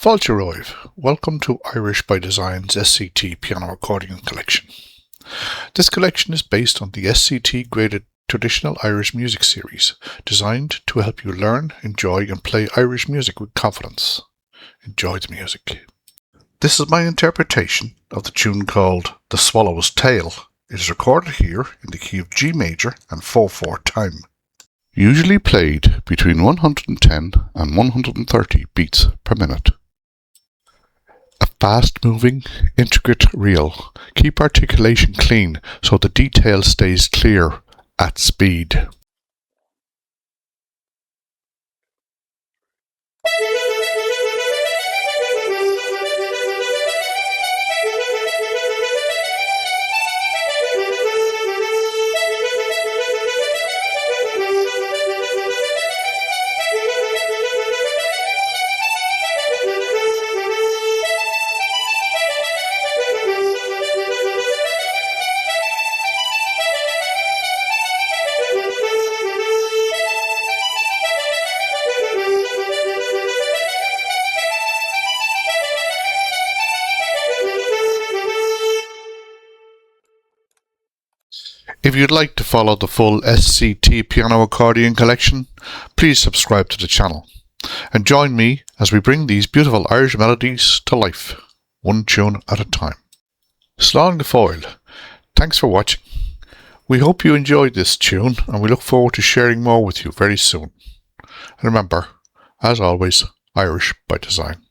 Fáilte welcome to Irish by Design's SCT piano accordion collection. This collection is based on the SCT graded traditional Irish music series, designed to help you learn, enjoy and play Irish music with confidence. Enjoy the music. This is my interpretation of the tune called The Swallow's Tail. It is recorded here in the key of G major and 4/4 time. Usually played between 110 and 130 beats per minute. A fast-moving, intricate reel. Keep articulation clean so the detail stays clear at speed. If you'd like to follow the full SCT piano accordion collection, please subscribe to the channel and join me as we bring these beautiful Irish melodies to life, one tune at a time. Slán go fóill. Thanks for watching. We hope you enjoyed this tune and we look forward to sharing more with you very soon. And remember, as always, Irish by design.